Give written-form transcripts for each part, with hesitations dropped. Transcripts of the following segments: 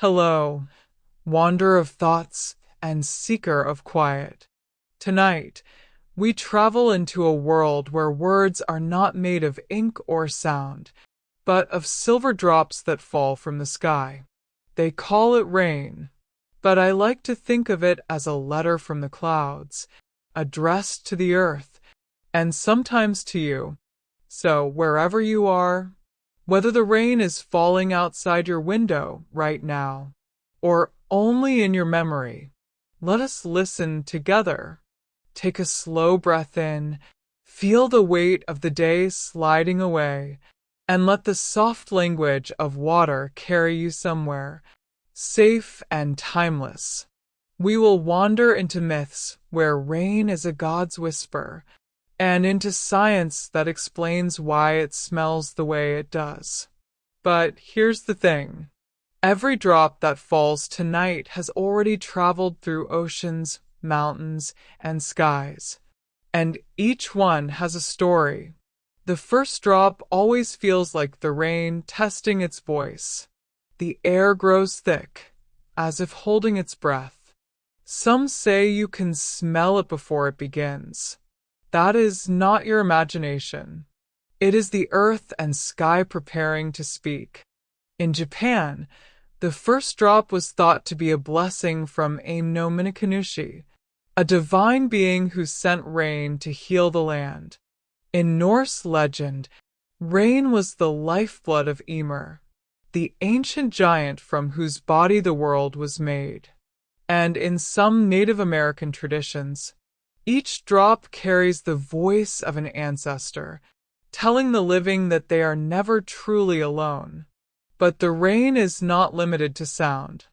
Hello, wanderer of thoughts and seeker of quiet. Tonight, we travel into a world where words are not made of ink or sound, but of silver drops that fall from the sky. They call it rain, but I like to think of it as a letter from the clouds, addressed to the earth, and sometimes to you. So, wherever you are, whether the rain is falling outside your window right now, or only in your memory, let us listen together. Take a slow breath in, feel the weight of the day sliding away, and let the soft language of water carry you somewhere, safe and timeless. We will wander into myths where rain is a god's whisper, and into science that explains why it smells the way it does. But here's the thing. Every drop that falls tonight has already traveled through oceans, mountains, and skies, and each one has a story. The first drop always feels like the rain testing its voice. The air grows thick, as if holding its breath. Some say you can smell it before it begins. That is not your imagination. It is the earth and sky preparing to speak. In Japan, the first drop was thought to be a blessing from Aino Minakanushi, a divine being who sent rain to heal the land. In Norse legend, rain was the lifeblood of Ymir, the ancient giant from whose body the world was made. And in some Native American traditions, each drop carries the voice of an ancestor, telling the living that they are never truly alone. But the rain is not limited to sound.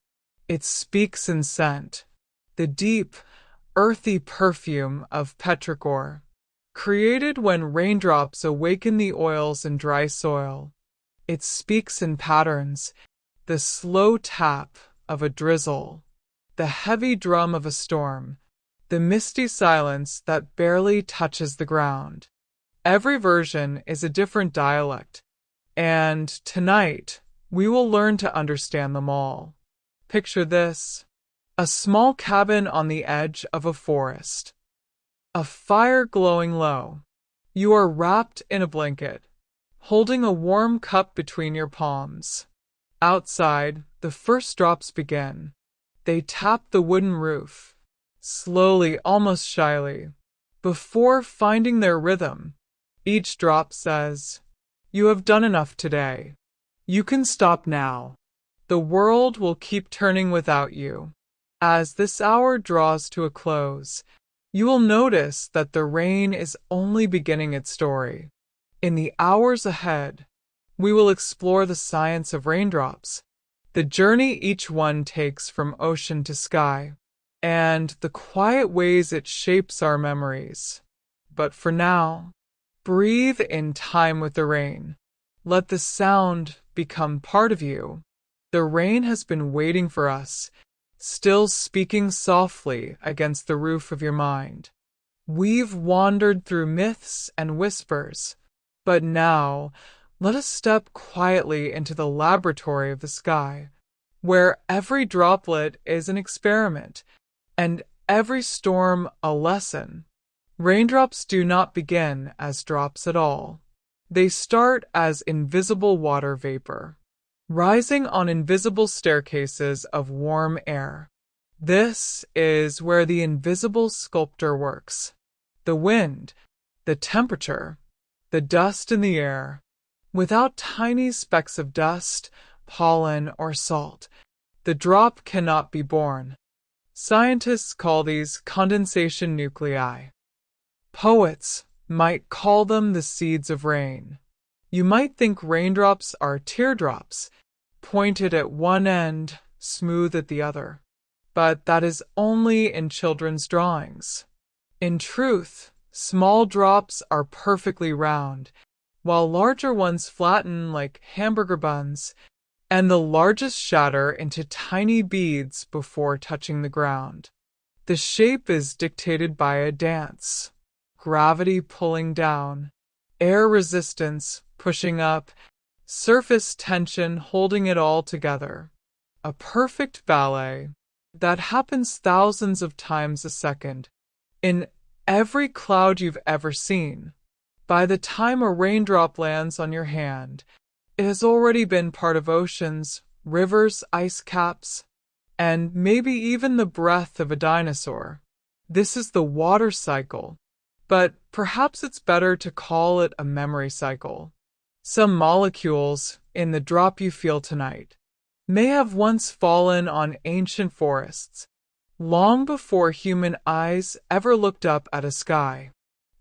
It speaks in scent, the deep, earthy perfume of petrichor, created when raindrops awaken the oils in dry soil. It speaks in patterns, the slow tap of a drizzle, the heavy drum of a storm, the misty silence that barely touches the ground. Every version is a different dialect, and tonight we will learn to understand them all. Picture this: a small cabin on the edge of a forest. A fire glowing low. You are wrapped in a blanket, holding a warm cup between your palms. Outside, the first drops begin. They tap the wooden roof, slowly, almost shyly. Before finding their rhythm, each drop says, "You have done enough today. You can stop now. The world will keep turning without you." As this hour draws to a close, you will notice that the rain is only beginning its story. In the hours ahead, we will explore the science of raindrops, the journey each one takes from ocean to sky, and the quiet ways it shapes our memories. But for now, breathe in time with the rain. Let the sound become part of you. The rain has been waiting for us, still speaking softly against the roof of your mind. We've wandered through myths and whispers, but now let us step quietly into the laboratory of the sky, where every droplet is an experiment, and every storm a lesson. Raindrops do not begin as drops at all. They start as invisible water vapor, rising on invisible staircases of warm air. This is where the invisible sculptor works. The wind, the temperature, the dust in the air. Without tiny specks of dust, pollen, or salt, the drop cannot be born. Scientists call these condensation nuclei. Poets might call them the seeds of rain. You might think raindrops are teardrops, pointed at one end, smooth at the other. But that is only in children's drawings. In truth, small drops are perfectly round, while larger ones flatten like hamburger buns, and the largest shatter into tiny beads before touching the ground. The shape is dictated by a dance: gravity pulling down, air resistance pushing up, surface tension holding it all together. a perfect ballet that happens thousands of times a second in every cloud you've ever seen. By the time a raindrop lands on your hand, it has already been part of oceans, rivers, ice caps, and maybe even the breath of a dinosaur. This is the water cycle, but perhaps it's better to call it a memory cycle. Some molecules in the drop you feel tonight may have once fallen on ancient forests, long before human eyes ever looked up at a sky.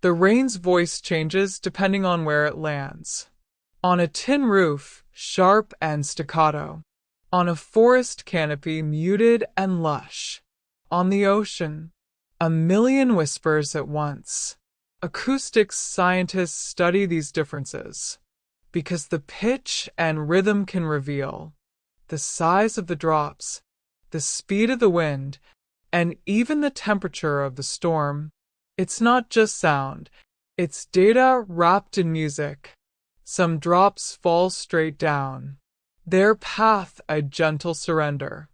The rain's voice changes depending on where it lands. On a tin roof, sharp and staccato. On a forest canopy, muted and lush. On the ocean, a million whispers at once. Acoustics scientists study these differences because the pitch and rhythm can reveal the size of the drops, the speed of the wind, and even the temperature of the storm. It's not just sound, it's data wrapped in music. Some drops fall straight down, their path a gentle surrender.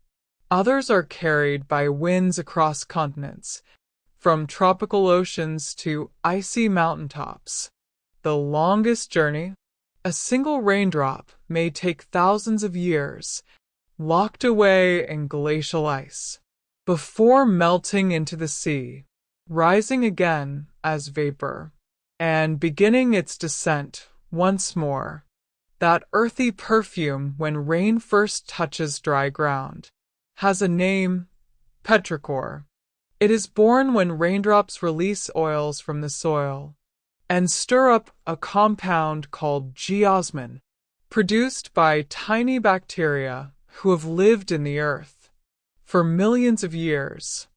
Others are carried by winds across continents, from tropical oceans to icy mountaintops. The longest journey, a single raindrop, may take thousands of years, locked away in glacial ice, before melting into the sea, rising again as vapor, and beginning its descent once more. That earthy perfume when rain first touches dry ground has a name, petrichor. It is born when raindrops release oils from the soil and stir up a compound called geosmin, produced by tiny bacteria who have lived in the earth for millions of years.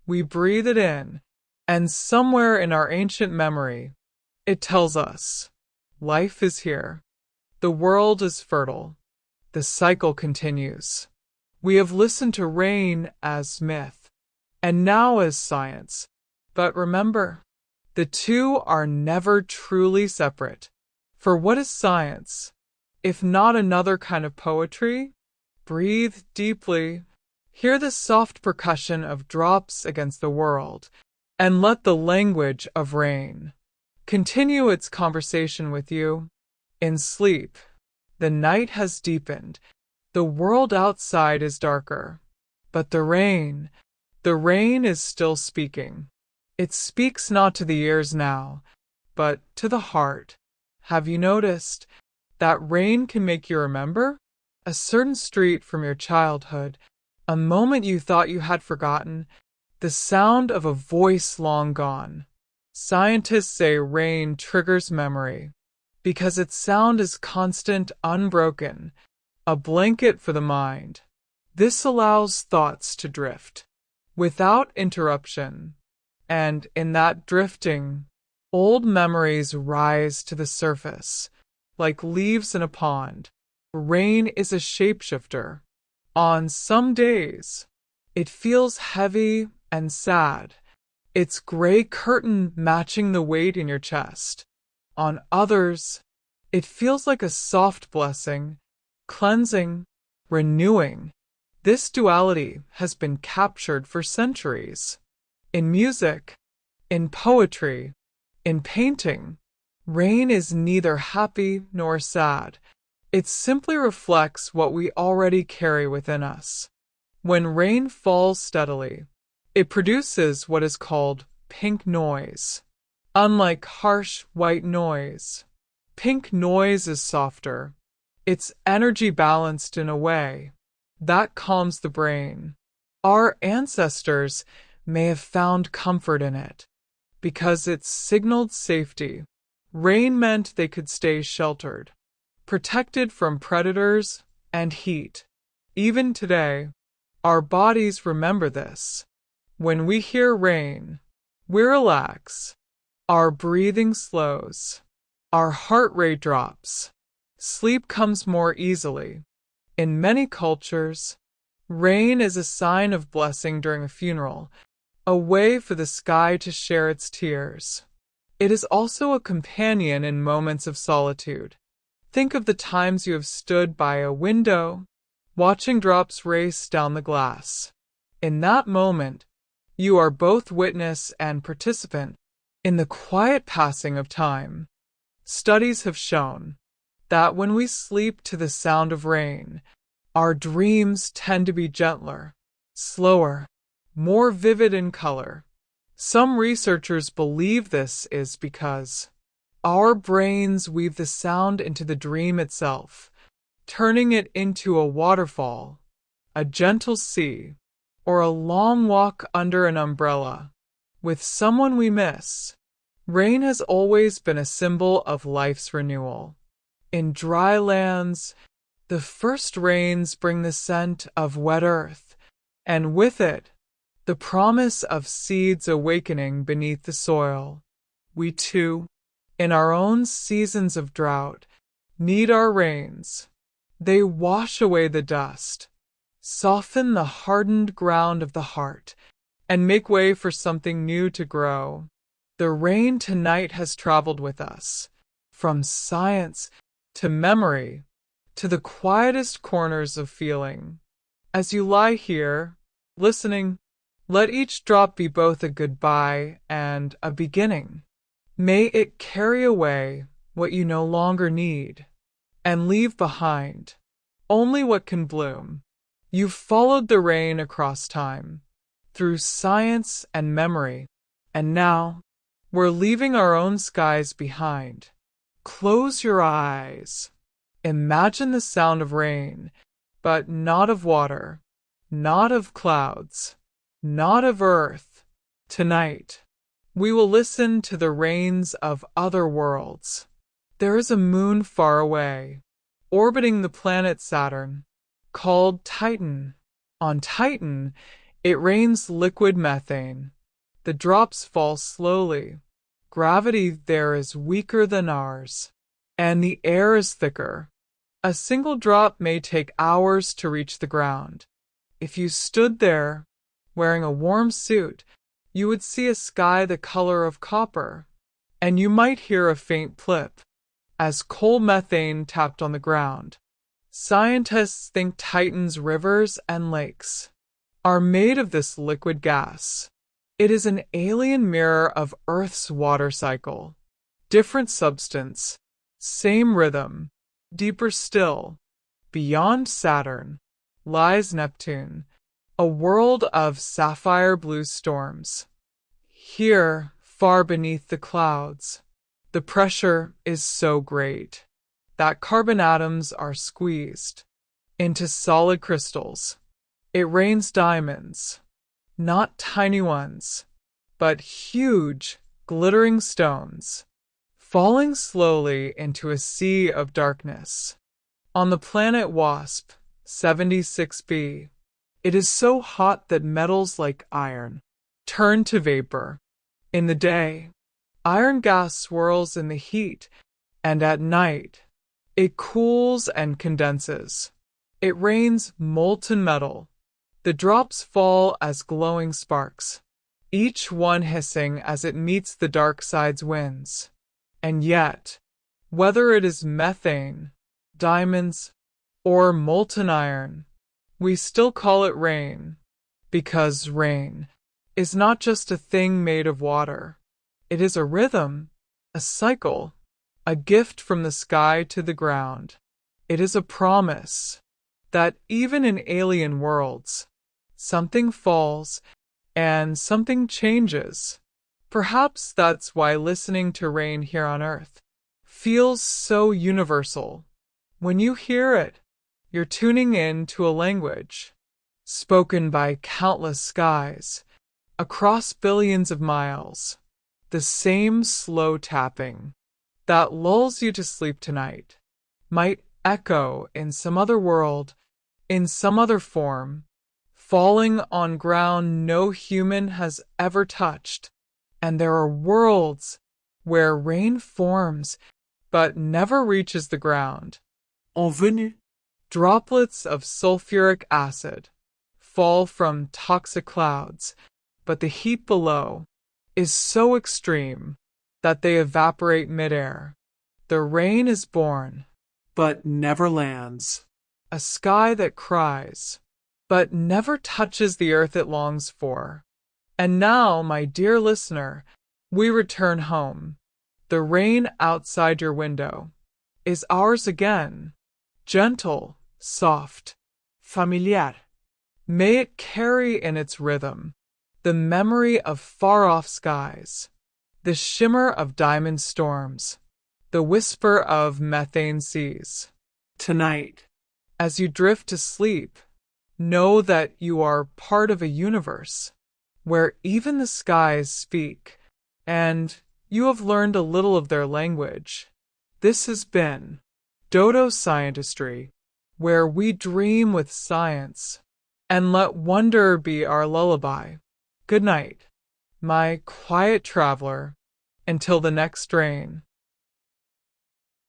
We breathe it in, and somewhere in our ancient memory, it tells us, life is here. The world is fertile. The cycle continues. We have listened to rain as myth, and now as science. But remember, the two are never truly separate. For what is science, if not another kind of poetry? Breathe deeply. Hear the soft percussion of drops against the world, and let the language of rain continue its conversation with you. In sleep, the night has deepened. The world outside is darker. But the rain is still speaking. It speaks not to the ears now, but to the heart. Have you noticed that rain can make you remember a certain street from your childhood, a moment you thought you had forgotten, the sound of a voice long gone? Scientists say rain triggers memory because its sound is constant, unbroken, a blanket for the mind. This allows thoughts to drift without interruption, and in that drifting, old memories rise to the surface like leaves in a pond. Rain is a shapeshifter. On some days, it feels heavy and sad, its gray curtain matching the weight in your chest. On others, it feels like a soft blessing, cleansing, renewing. This duality has been captured for centuries. In music, in poetry, in painting, rain is neither happy nor sad. It simply reflects what we already carry within us. When rain falls steadily, it produces what is called pink noise. Unlike harsh white noise, pink noise is softer. It's energy balanced in a way that calms the brain. Our ancestors may have found comfort in it because it signaled safety. Rain meant they could stay sheltered, protected from predators and heat. Even today, our bodies remember this. When we hear rain, we relax. Our breathing slows. Our heart rate drops. Sleep comes more easily. In many cultures, rain is a sign of blessing during a funeral, a way for the sky to share its tears. It is also a companion in moments of solitude. Think of the times you have stood by a window, watching drops race down the glass. In that moment, you are both witness and participant in the quiet passing of time. Studies have shown that when we sleep to the sound of rain, our dreams tend to be gentler, slower, more vivid in color. Some researchers believe this is because our brains weave the sound into the dream itself, turning it into a waterfall, a gentle sea, or a long walk under an umbrella with someone we miss. Rain has always been a symbol of life's renewal. In dry lands, the first rains bring the scent of wet earth, and with it, the promise of seeds awakening beneath the soil. We too, in our own seasons of drought, need our rains. They wash away the dust, soften the hardened ground of the heart, and make way for something new to grow. The rain tonight has traveled with us, from science to memory to the quietest corners of feeling. As you lie here, listening, let each drop be both a goodbye and a beginning. May it carry away what you no longer need, and leave behind only what can bloom. You've followed the rain across time, through science and memory, and now we're leaving our own skies behind. Close your eyes. Imagine the sound of rain, but not of water, not of clouds, not of earth. Tonight, we will listen to the rains of other worlds. There is a moon far away, orbiting the planet Saturn, called Titan. On Titan, it rains liquid methane. The drops fall slowly. Gravity there is weaker than ours, and the air is thicker. A single drop may take hours to reach the ground. If you stood there, wearing a warm suit, you would see a sky the color of copper, and you might hear a faint plip as coal methane tapped on the ground. Scientists think Titan's rivers and lakes are made of this liquid gas. It is an alien mirror of Earth's water cycle. Different substance, same rhythm. Deeper still, beyond Saturn, lies Neptune, a world of sapphire blue storms. Here, far beneath the clouds, the pressure is so great that carbon atoms are squeezed into solid crystals. It rains diamonds, not tiny ones, but huge, glittering stones, falling slowly into a sea of darkness. On the planet WASP 76b, it is so hot that metals like iron turn to vapor. In the day, iron gas swirls in the heat, and at night, it cools and condenses. It rains molten metal. The drops fall as glowing sparks, each one hissing as it meets the dark side's winds. And yet, whether it is methane, diamonds, or molten iron, we still call it rain, because rain is not just a thing made of water. It is a rhythm, a cycle, a gift from the sky to the ground. It is a promise that even in alien worlds, something falls and something changes. Perhaps that's why listening to rain here on Earth feels so universal. When you hear it, you're tuning in to a language spoken by countless skies across billions of miles. The same slow tapping that lulls you to sleep tonight might echo in some other world, in some other form, falling on ground no human has ever touched. And there are worlds where rain forms but never reaches the ground. En venue, droplets of sulfuric acid fall from toxic clouds, but the heat below is so extreme that they evaporate midair. The rain is born, but never lands. a sky that cries, but never touches the earth it longs for. And now, my dear listener, we return home. The rain outside your window is ours again, gentle, soft, familiar. May it carry in its rhythm the memory of far-off skies, the shimmer of diamond storms, the whisper of methane seas. Tonight, as you drift to sleep, know that you are part of a universe where even the skies speak, and you have learned a little of their language. This has been DODO Scientistry, where we dream with science and let wonder be our lullaby. Good night, my quiet traveler, until the next rain.